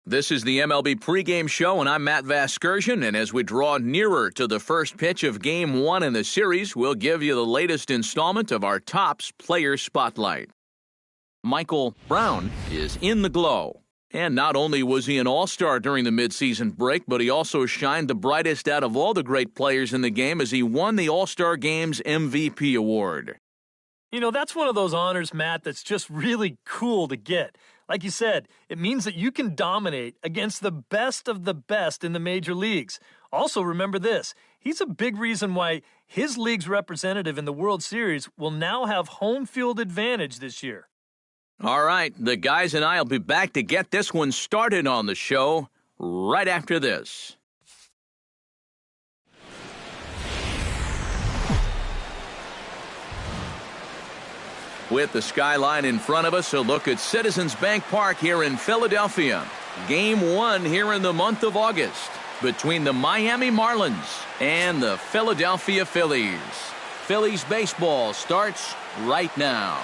This is the MLB pregame show, and I'm Matt Vasgersian, and as we draw nearer to the first pitch of Game 1 in the series, we'll give you the latest installment of our Topps Player Spotlight. Michael Brown is in the glow. And not only was he an all-star during the midseason break, but he also shined the brightest out of all the great players in the game as he won the All-Star Game's MVP award. You know, that's one of those honors, Matt, that's just really cool to get. Like you said, it means that you can dominate against the best of the best in the major leagues. Also, remember this, he's a big reason why his league's representative in the World Series will now have home field advantage this year. All right, the guys and I will be back to get this one started on the show right after this. With the skyline in front of us, a look at Citizens Bank Park here in Philadelphia. Game 1 here in the month of August between the Miami Marlins and the Philadelphia Phillies. Phillies baseball starts right now.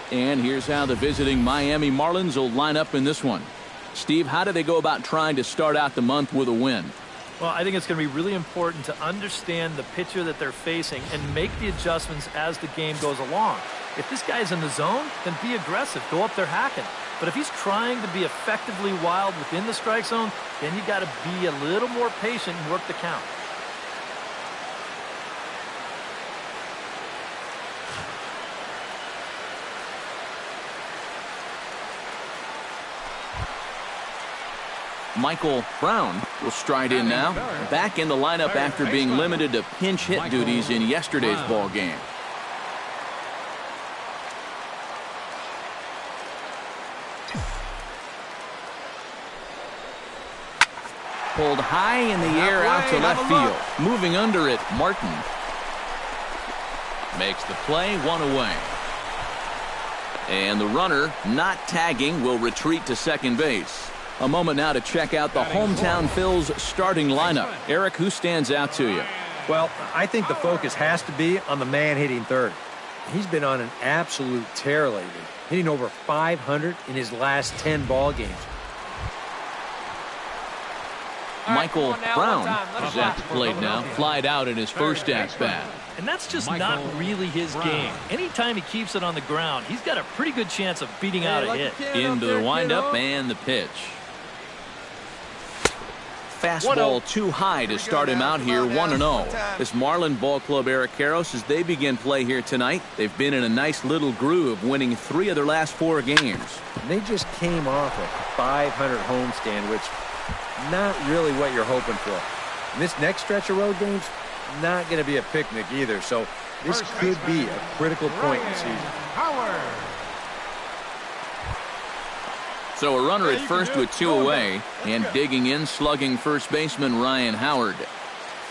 And here's how the visiting Miami Marlins will line up in this one. Steve, how do they go about trying to start out the month with a win? Well, I think it's going to be really important to understand the pitcher that they're facing and make the adjustments as the game goes along. If this guy's in the zone, then be aggressive. Go up there hacking. But if he's trying to be effectively wild within the strike zone, then you got to be a little more patient and work the count. Michael Brown will stride in now, back in the lineup after being limited to pinch hit duties in yesterday's ball game. Pulled high in the air out to left field. Moving under it, Martin makes the play, one away. And the runner, not tagging, will retreat to second base. A moment now to check out the hometown Phil's starting lineup. Eric, who stands out to you? Well, I think the focus has to be on the man hitting third. He's been on an absolute tear lately, hitting over 500 in his last 10 ball games. Michael Brown is at the plate now, flied out in his first at-bat. And that's just not really his game. Anytime he keeps it on the ground, he's got a pretty good chance of beating out a hit. Into the windup and the pitch. Fastball too high to start him out here, 1-0. This Marlin Ball Club, Eric Karros, as they begin play here tonight, they've been in a nice little groove, winning 3 of their last 4 games. They just came off a 500 homestand, which not really what you're hoping for. And this next stretch of road games, not going to be a picnic either, so this could be a critical point in the season. So a runner at first with 2 away, and digging in, slugging first baseman Ryan Howard.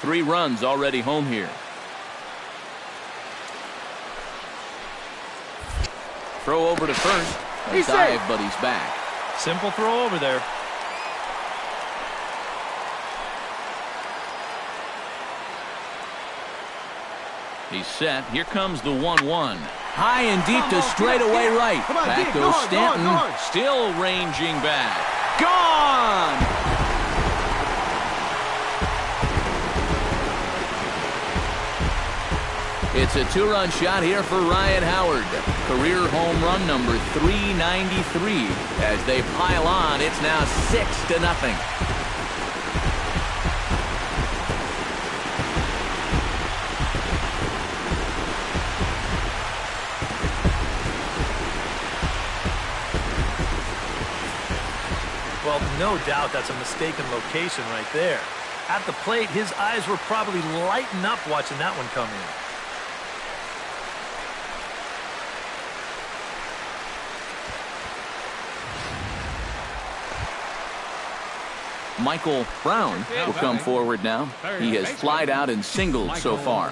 3 runs already home here. Throw over to first. A dive, but he's back. Simple throw over there. He's set. Here comes the 1-1. High and deep to straightaway right. Back goes Stanton. Still ranging back. Gone! It's a 2-run shot here for Ryan Howard. Career home run number 393. As they pile on, it's now 6-0. Well, no doubt that's a mistaken location right there. At the plate, his eyes were probably lighting up watching that one come in. Michael Brown will come forward now. He has flied out and singled so far.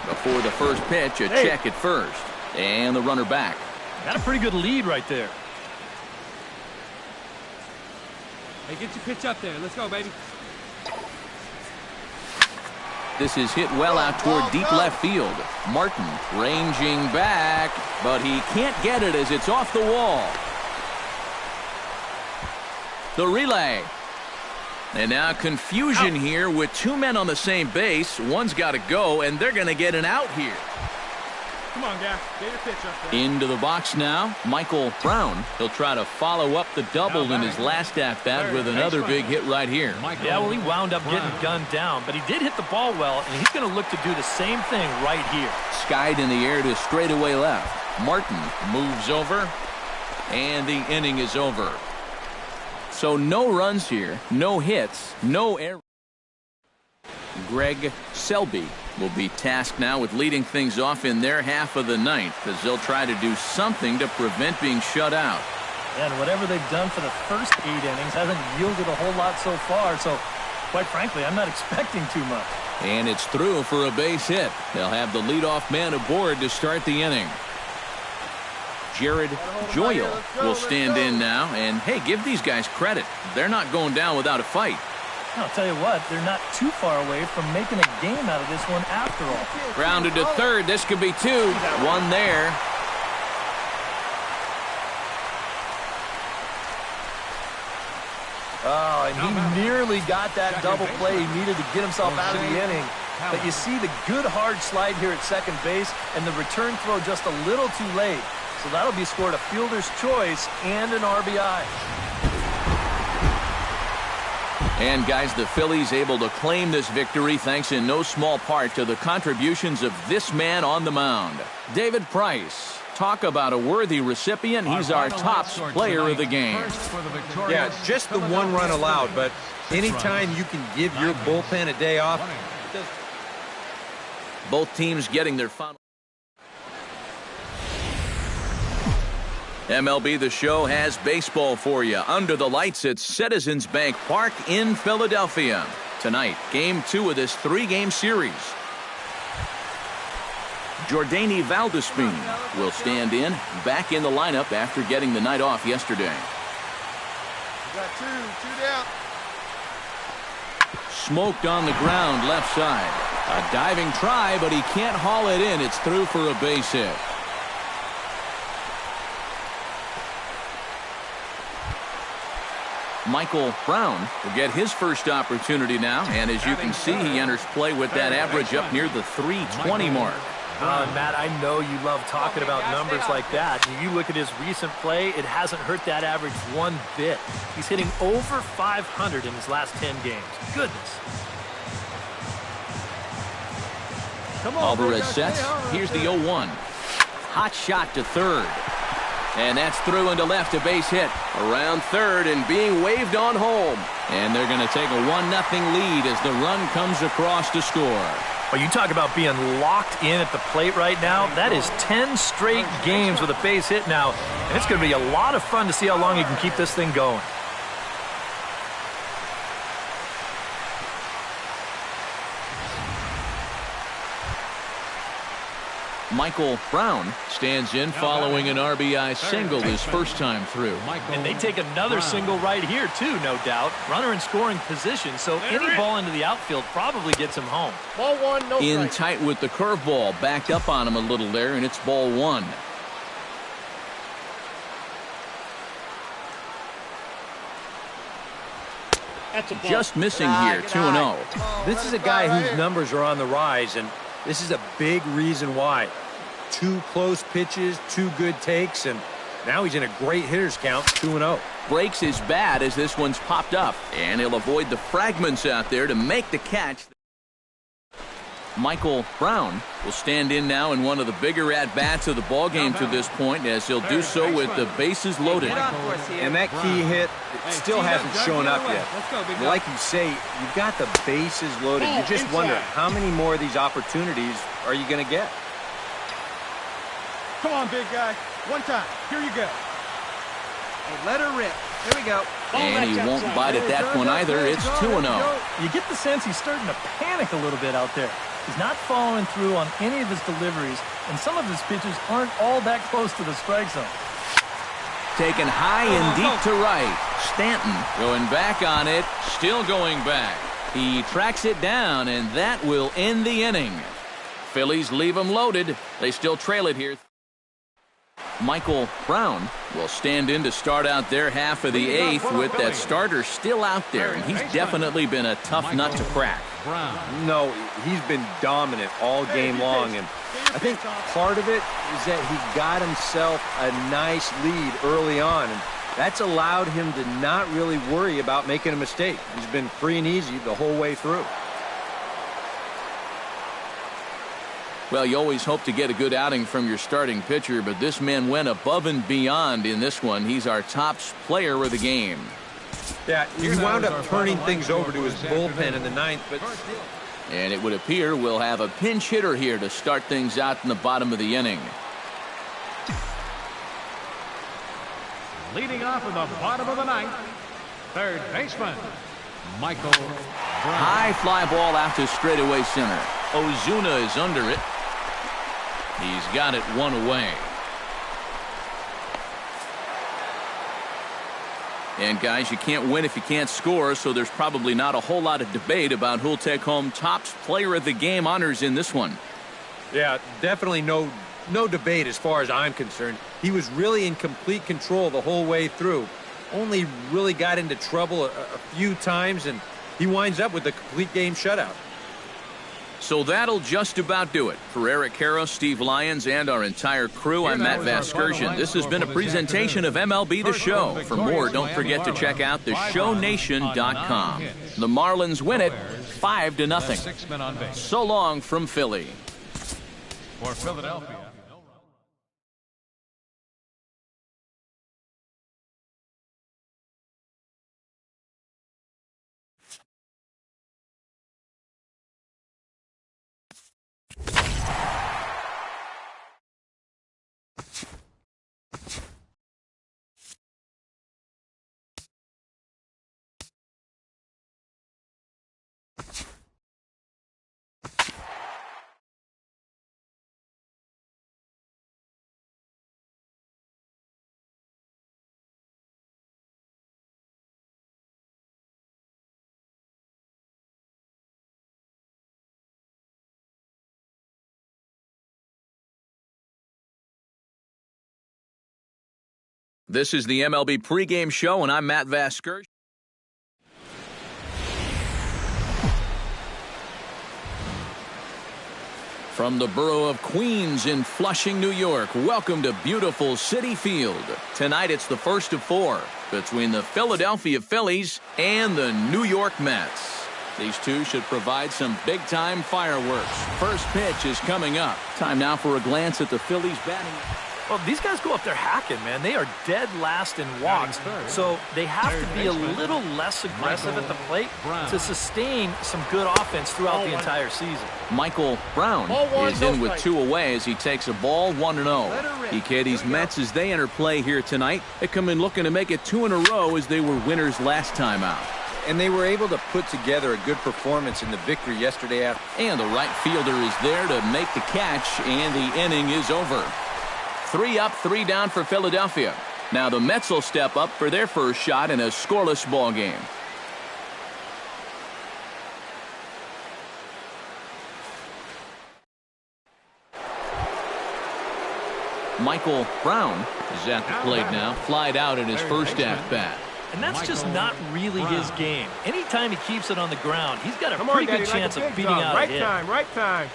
Before the first pitch, a check at first. And the runner back. Got a pretty good lead right there. Hey, get your pitch up there. Let's go, baby. This is hit well out toward deep left field. Martin ranging back, but he can't get it as it's off the wall. The relay. And now confusion here with two men on the same base. One's got to go, and they're going to get an out here. Come on, guys. Get your pitch up there. Into the box now, Michael Brown. He'll try to follow up the double in his last at-bat with another big hit right here. Yeah, well, he wound up getting gunned down, but he did hit the ball well, and he's going to look to do the same thing right here. Skied in the air to straightaway left. Martin moves over, and the inning is over. So no runs here, no hits, no errors. Greg Selby will be tasked now with leading things off in their half of the ninth, as they'll try to do something to prevent being shut out. And whatever they've done for the first 8 innings hasn't yielded a whole lot so far, so quite frankly, I'm not expecting too much. And it's through for a base hit. They'll have the leadoff man aboard to start the inning. Jared Joyle will stand in now, and hey, give these guys credit. They're not going down without a fight. I'll tell you what, they're not too far away from making a game out of this one after all. Grounded to third. This could be 2. 1 there. Oh, and he nearly got that double play he needed to get himself out of the inning. But you see the good hard slide here at second base, and the return throw just a little too late. So that'll be scored a fielder's choice and an RBI. And guys, the Phillies able to claim this victory thanks in no small part to the contributions of this man on the mound. David Price. Talk about a worthy recipient. He's our top player of the game. Yeah, just the 1 run allowed, but anytime you can give your bullpen a day off. Both teams getting their final. MLB The Show has baseball for you under the lights at Citizens Bank Park in Philadelphia. Tonight, Game 2 of this 3-game series. Jordany Valdespin will stand in, back in the lineup after getting the night off yesterday. Got 2 down. Smoked on the ground left side. A diving try, but he can't haul it in. It's through for a base hit. Michael Brown will get his first opportunity now, and as you can see, he enters play with that average up near the 320 mark. Matt, I know you love talking about numbers like that. You look at his recent play, it hasn't hurt that average one bit. He's hitting over 500 in his last 10 games. Goodness. Come on, Alvarez sets. Here's the 0-1. Hot shot to third. And that's through into left, a base hit. Around third and being waved on home. And they're going to take a 1-0 lead as the run comes across to score. Well, you talk about being locked in at the plate right now. That is 10 straight games with a base hit now. And it's going to be a lot of fun to see how long he can keep this thing going. Michael Brown stands in following an RBI single his first time through. And they take another single right here, too, no doubt. Runner in scoring position, so any ball into the outfield probably gets him home. Ball 1, no In strike. tight with the curveball, backed up on him a little there, and it's ball 1. Just missing here, 2-0. This is a guy whose numbers are on the rise, and this is a big reason why. 2 close pitches, 2 good takes, and now he's in a great hitter's count, 2-0. Breaks his bat as this one's popped up, and he'll avoid the fragments out there to make the catch. Michael Brown will stand in now in one of the bigger at-bats of the ballgame to this point, as he'll do so with the bases loaded. And that key hit still hasn't shown up yet. Like you say, you've got the bases loaded. You just wonder how many more of these opportunities are you going to get? Come on, big guy. One time. Here you go. Hey, let her rip. Here we go. And he won't bite at that one either. It's 2-0. You get the sense he's starting to panic a little bit out there. He's not following through on any of his deliveries, and some of his pitches aren't all that close to the strike zone. Taken high and deep to right. Stanton going back on it, still going back. He tracks it down, and that will end the inning. Phillies leave them loaded. They still trail it here. Michael Brown will stand in to start out their half of the eighth with that starter still out there, and he's definitely been a tough nut to crack. No, he's been dominant all game long, and I think part of it is that he got himself a nice lead early on, and that's allowed him to not really worry about making a mistake. He's been free and easy the whole way through. Well, you always hope to get a good outing from your starting pitcher, but this man went above and beyond in this one. He's our top player of the game. Yeah, he wound up turning things over to his bullpen in the ninth, but... And it would appear we'll have a pinch hitter here to start things out in the bottom of the inning. Leading off in the bottom of the ninth, third baseman, Michael Brown. High fly ball out to straightaway center. Ozuna is under it. He's got it one away. And guys, you can't win if you can't score, so there's probably not a whole lot of debate about who'll take home top player of the game honors in this one. Yeah, definitely no debate as far as I'm concerned. He was really in complete control the whole way through. Only really got into trouble a few times, and he winds up with a complete game shutout. So that'll just about do it. For Eric Harrow, Steve Lyons, and our entire crew, I'm Matt Vasgersian. This has been a presentation of MLB The Show. For more, don't forget to check out theshownation.com. The Marlins win it 5-0. So long from Philly. For Philadelphia. This is the MLB pregame show, and I'm Matt Vasgersian. From the borough of Queens in Flushing, New York, welcome to beautiful Citi Field. Tonight it's the first of four between the Philadelphia Phillies and the New York Mets. These two should provide some big-time fireworks. First pitch is coming up. Time now for a glance at the Phillies batting. Well, these guys go up there hacking, man. They are dead last in walks, so they have to be a little less aggressive at the plate to sustain some good offense throughout the entire season. Michael Brown is in with two away as he takes a ball 1-0. He caddies Mets as they enter play here tonight. They come in looking to make it 2 in a row as they were winners last time out. And they were able to put together a good performance in the victory yesterday after. And the right fielder is there to make the catch, and the inning is over. 3 up, 3 down for Philadelphia. Now the Mets will step up for their first shot in a scoreless ball game. Michael Brown is at the plate now. Flied out in his first at-bat. And that's just not really his game. Anytime he keeps it on the ground, he's got a pretty good chance of beating out a hit. Right time.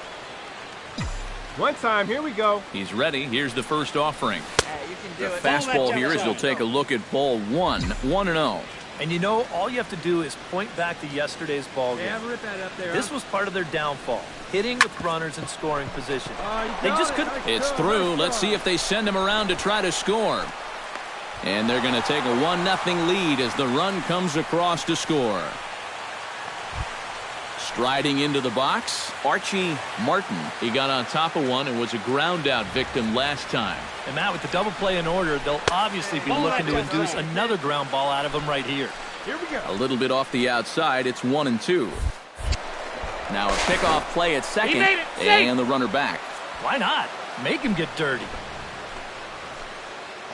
One time, here we go. He's ready. Here's the first offering. You can do The it. fastball here as he'll take a look at ball 1-0. And you know, all you have to do is point back to yesterday's ball game. Yeah, rip that up there. This was part of their downfall, hitting with runners in scoring position. They just couldn't. It's through. Let's see if they send him around to try to score. And they're going to take a 1-0 lead as the run comes across to score. Striding into the box, Archie Martin. He got on top of one and was a ground-out victim last time. And Matt, with the double play in order, they'll obviously be looking to induce another ground ball out of him right here. Here we go. A little bit off the outside. It's 1-2. Now a pickoff play at second. He made it. And the runner back. Why not? Make him get dirty.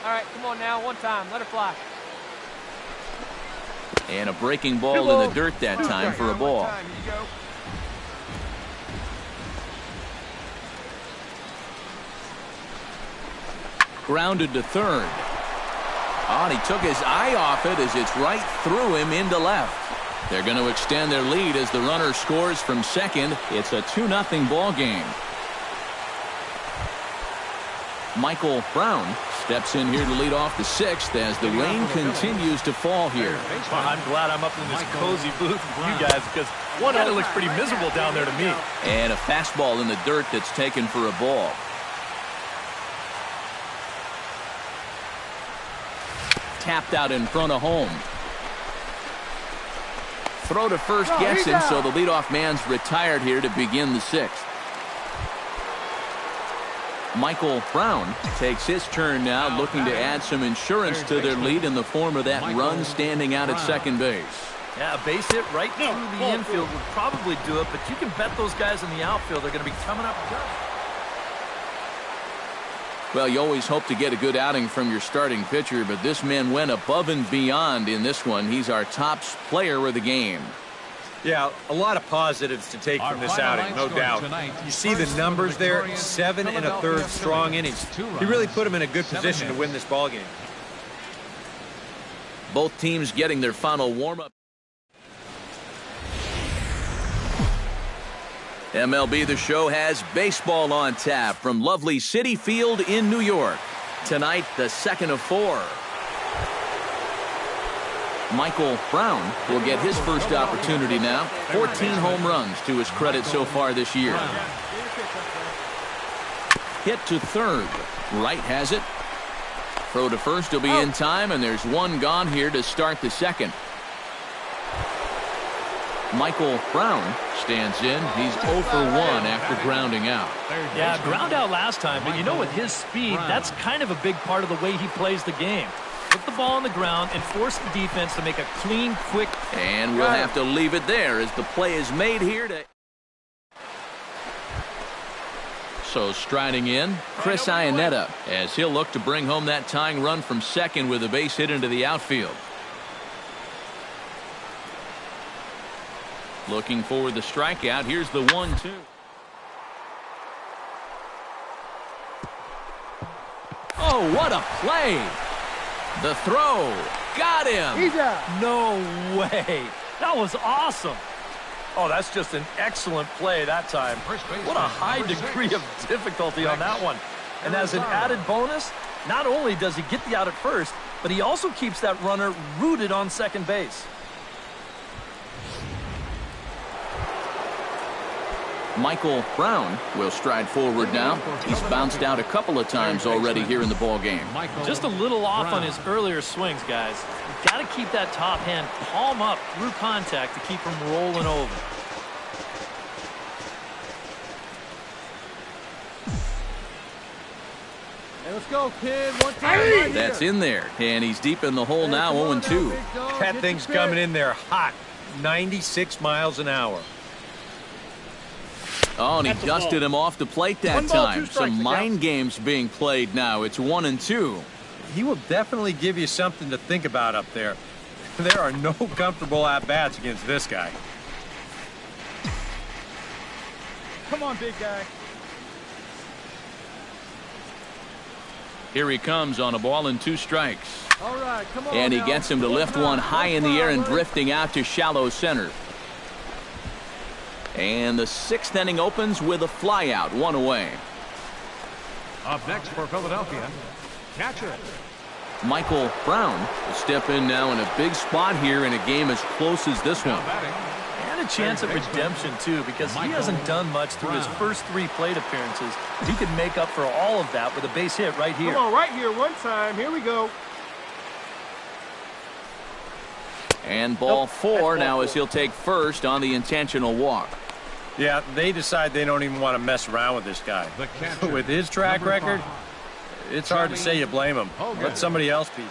All right, come on now. One time. Let her fly. And a breaking ball in the dirt that time for a ball. Grounded to third. Oh, and he took his eye off it as it's right through him into left. They're going to extend their lead as the runner scores from second. It's a 2-0 ball game. Michael Brown steps in here to lead off the sixth as the rain continues to fall here. I'm glad I'm up in this cozy booth with you guys because it looks pretty miserable down there to me. And a fastball in the dirt that's taken for a ball. Tapped out in front of home. Throw to first gets him, so the leadoff man's retired here to begin the sixth. Michael Brown takes his turn now, looking to add some insurance to their lead in the form of that run standing out at second base. Yeah, a base hit right through the infield would probably do it, but you can bet those guys in the outfield are going to be coming up good. Well, you always hope to get a good outing from your starting pitcher, but this man went above and beyond in this one. He's our top player of the game. Yeah, a lot of positives to take from this outing, no doubt. You see the numbers there, 7 1/3 strong innings. He really put him in a good position to win this ball game. Both teams getting their final warm-up. MLB The Show has baseball on tap from lovely Citi Field in New York. Tonight, the second of 4. Michael Brown will get his first opportunity now. 14 home runs to his credit so far this year. Hit to third. Right has it. Throw to first will be in time, and there's one gone here to start the second. Michael Brown stands in. He's 0 for 1 after grounding out. Yeah, ground out last time, but you know, with his speed, that's kind of a big part of the way he plays the game. Put the ball on the ground and force the defense to make a clean, quick. And we'll have to leave it there as the play is made here. So striding in, Chris Iannetta, as he'll look to bring home that tying run from second with a base hit into the outfield. Looking for the strikeout. Here's the 1-2. Oh, what a play! The throw. Got him. No way. That was awesome. Oh, that's just an excellent play that time. What a high degree of difficulty on that one. And as an added bonus, not only does he get the out at first, but he also keeps that runner rooted on second base. Michael Brown will stride forward now. He's bounced out a couple of times already here in the ball game. Just a little off on his earlier swings, guys. You've got to keep that top hand palm up through contact to keep him rolling over. Hey, let's go, kid. One time right That's here. in there, and he's deep in the hole now, 0-2. That thing's coming in there hot, 96 miles an hour. Oh, and he dusted him off the plate that time. Some mind games being played now. It's 1-2. He will definitely give you something to think about up there. There are no comfortable at-bats against this guy. Come on, big guy. Here he comes on a ball and 2 strikes. All right, come on. And he now. gets him to lift one high in the air and drifting out to shallow center. And the 6th inning opens with a flyout, 1 away. Up next for Philadelphia, catcher. Michael Brown will step in now in a big spot here in a game as close as this one. And a chance at redemption, too, because he hasn't done much through his first 3 plate appearances. He could make up for all of that with a base hit right here. Come on, right here, one time. Here we go. And ball 4 now as he'll take first on the intentional walk. Yeah, they decide they don't even want to mess around with this guy. With his track record, it's hard to say you blame him. Let somebody else beat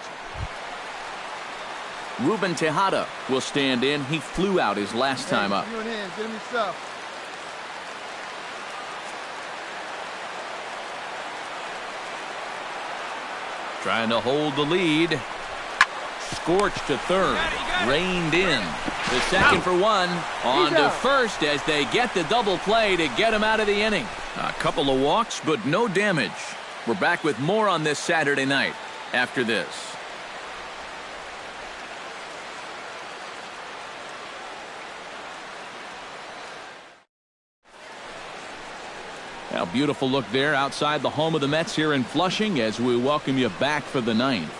you. Ruben Tejada will stand in. He flew out his last time up. You in hands. Get him your stuff. Trying to hold the lead. Scorched to third. Reined in. The second for one. On to first as they get the double play to get him out of the inning. A couple of walks, but no damage. We're back with more on this Saturday night after this. A beautiful look there outside the home of the Mets here in Flushing as we welcome you back for the ninth.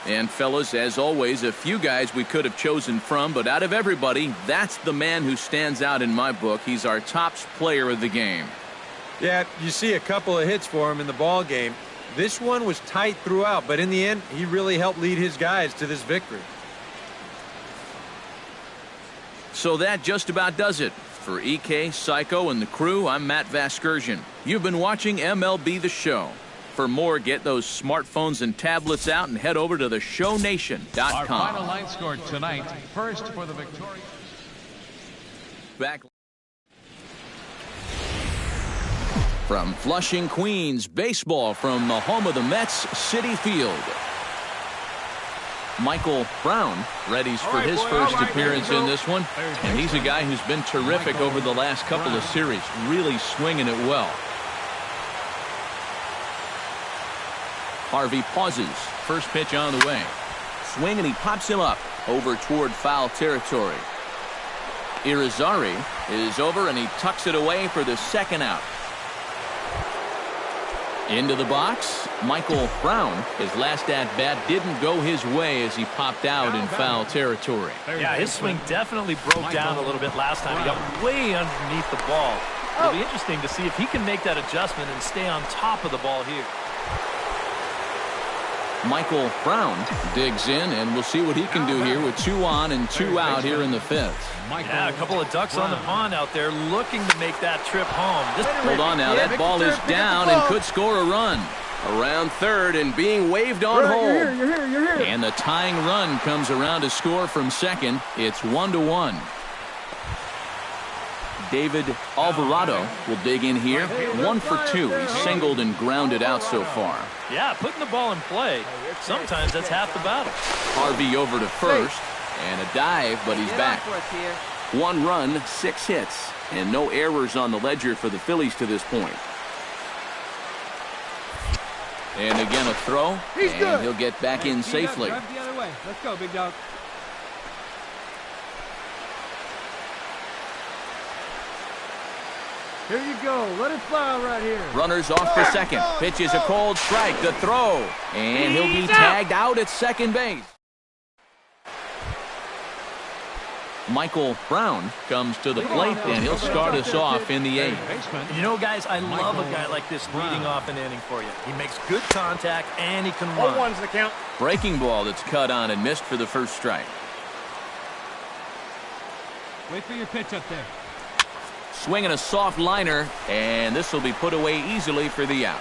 And fellas, as always, a few guys we could have chosen from, but out of everybody, that's the man who stands out in my book. He's our top player of the game. Yeah, you see a couple of hits for him in the ball game. This one was tight throughout, but in the end, he really helped lead his guys to this victory. So that just about does it. For EK, Psycho, and the crew, I'm Matt Vasgersian. You've been watching MLB The Show. For more, get those smartphones and tablets out and head over to theshownation.com. Our final line score tonight, first for the victorious. Back from Flushing, Queens, baseball from the home of the Mets, Citi Field. Michael Brown readies for his first appearance in this one, and he's a guy who's been terrific over the last couple of series, really swinging it well. Harvey pauses. First pitch on the way. Swing, and he pops him up over toward foul territory. Irizarry is over, and he tucks it away for the second out. Into the box, Michael Brown. His last at-bat didn't go his way as he popped out in foul territory. Yeah, his swing definitely broke down a little bit last time. He got way underneath the ball. It'll be interesting to see if he can make that adjustment and stay on top of the ball here. Michael Brown digs in, and we'll see what he can do here with 2 on and 2 out here in the 5th. Yeah, a couple of ducks on the pond out there looking to make that trip home. Hold on now, that ball is down and could score a run. Around third and being waved on home. You're here. And the tying run comes around to score from second. It's 1-1. David Alvarado will dig in here. 1 for 2. He's singled and grounded out so far. Yeah, putting the ball in play, sometimes that's half the battle. Harvey over to first, and a dive, but he's back. 1 run, 6 hits, and no errors on the ledger for the Phillies to this point. And again a throw, and he'll get back in safely. Drive the other way. Let's go, big dog. Here you go. Let it fly right here. Runners off for second. Pitch is a cold strike. The throw. And he'll be tagged out at second base. Michael Brown comes to the plate, and he'll start us off in the 8th. You know, guys, I love a guy like this leading off an inning for you. He makes good contact, and he can run. 0-1's the count. Breaking ball that's cut on and missed for the first strike. Wait for your pitch up there. Swinging a soft liner, and this will be put away easily for the out.